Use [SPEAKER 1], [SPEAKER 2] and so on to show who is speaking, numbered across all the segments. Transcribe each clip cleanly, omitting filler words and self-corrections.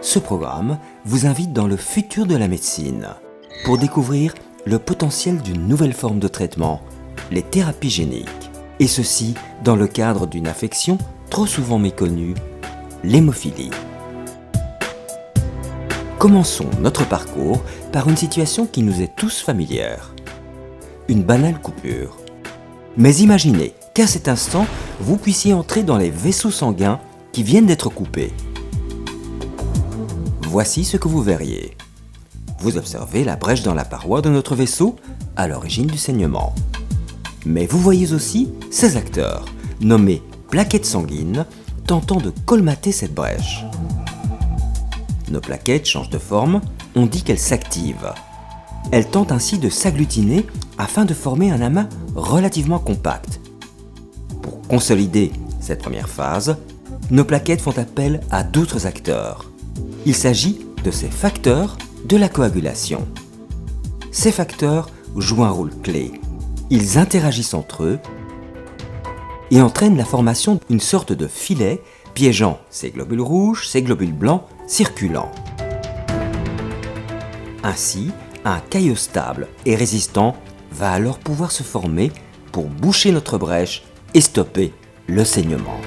[SPEAKER 1] Ce programme vous invite dans le futur de la médecine pour découvrir le potentiel d'une nouvelle forme de traitement, les thérapies géniques. Et ceci dans le cadre d'une affection trop souvent méconnue, l'hémophilie. Commençons notre parcours par une situation qui nous est tous familière. Une banale coupure. Mais imaginez qu'à cet instant, vous puissiez entrer dans les vaisseaux sanguins qui viennent d'être coupés. Voici ce que vous verriez. Vous observez la brèche dans la paroi de notre vaisseau à l'origine du saignement. Mais vous voyez aussi ces acteurs, nommés plaquettes sanguines, tentant de colmater cette brèche. Nos plaquettes changent de forme, on dit qu'elles s'activent. Elles tentent ainsi de s'agglutiner afin de former un amas relativement compact. Pour consolider cette première phase, nos plaquettes font appel à d'autres acteurs. Il s'agit de ces facteurs de la coagulation. Ces facteurs jouent un rôle clé. Ils interagissent entre eux et entraînent la formation d'une sorte de filet piégeant ces globules rouges, ces globules blancs circulants. Ainsi, un caillot stable et résistant va alors pouvoir se former pour boucher notre brèche et stopper le saignement.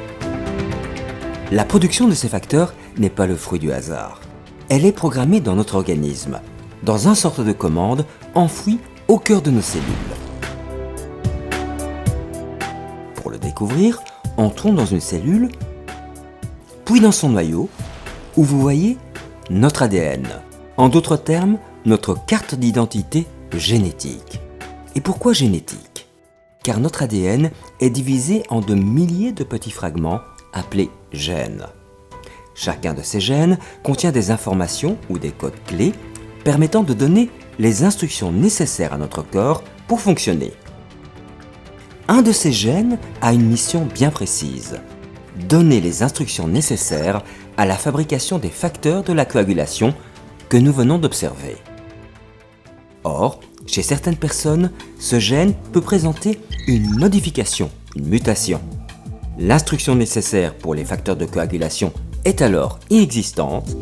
[SPEAKER 1] La production de ces facteurs n'est pas le fruit du hasard. Elle est programmée dans notre organisme, dans un sorte de commande enfouie au cœur de nos cellules. Pour le découvrir, entrons dans une cellule, puis dans son noyau, où vous voyez notre ADN. En d'autres termes, notre carte d'identité génétique. Et pourquoi génétique ? Car notre ADN est divisé en de milliers de petits fragments appelés gènes. Chacun de ces gènes contient des informations ou des codes clés permettant de donner les instructions nécessaires à notre corps pour fonctionner. Un de ces gènes a une mission bien précise, donner les instructions nécessaires à la fabrication des facteurs de la coagulation que nous venons d'observer. Or, chez certaines personnes, ce gène peut présenter une modification, une mutation. L'instruction nécessaire pour les facteurs de coagulation est alors inexistante.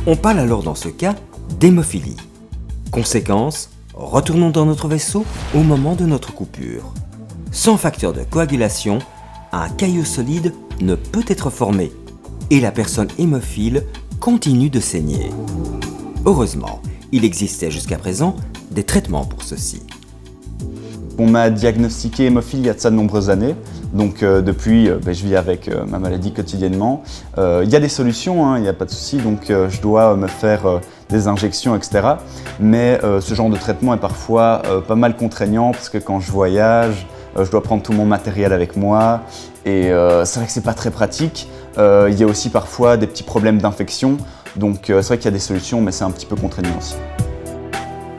[SPEAKER 1] On parle alors dans ce cas d'hémophilie. Conséquence, retournons dans notre vaisseau au moment de notre coupure. Sans facteur de coagulation, un caillot solide ne peut être formé et la personne hémophile continue de saigner. Heureusement, il existait jusqu'à présent des traitements pour ceci.
[SPEAKER 2] On m'a diagnostiqué hémophile il y a de ça de nombreuses années, donc depuis je vis avec ma maladie quotidiennement. Il y a des solutions, il n'y a pas de souci, donc je dois me faire des injections, etc. Mais ce genre de traitement est parfois pas mal contraignant parce que quand je voyage, je dois prendre tout mon matériel avec moi et c'est vrai que c'est pas très pratique. Il y a aussi parfois des petits problèmes d'infection, donc c'est vrai qu'il y a des solutions, mais c'est un petit peu contraignant aussi.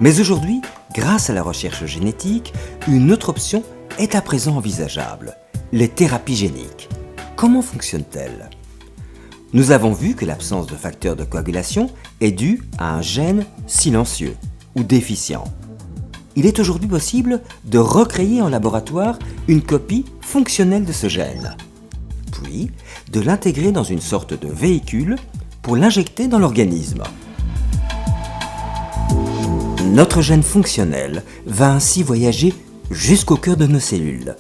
[SPEAKER 1] Mais aujourd'hui, grâce à la recherche génétique, une autre option est à présent envisageable, les thérapies géniques. Comment fonctionnent-elles ? Nous avons vu que l'absence de facteurs de coagulation est due à un gène silencieux ou déficient. Il est aujourd'hui possible de recréer en laboratoire une copie fonctionnelle de ce gène, puis de l'intégrer dans une sorte de véhicule pour l'injecter dans l'organisme. Notre gène fonctionnel va ainsi voyager jusqu'au cœur de nos cellules,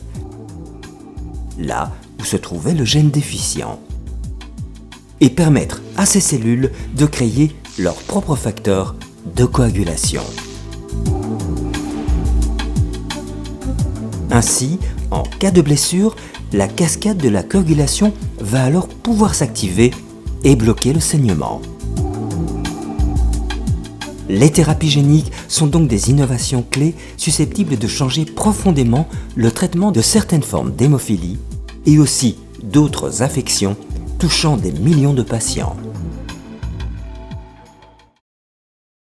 [SPEAKER 1] là où se trouvait le gène déficient, et permettre à ces cellules de créer leur propre facteur de coagulation. Ainsi, en cas de blessure, la cascade de la coagulation va alors pouvoir s'activer et bloquer le saignement. Les thérapies géniques sont donc des innovations clés susceptibles de changer profondément le traitement de certaines formes d'hémophilie et aussi d'autres affections touchant des millions de patients.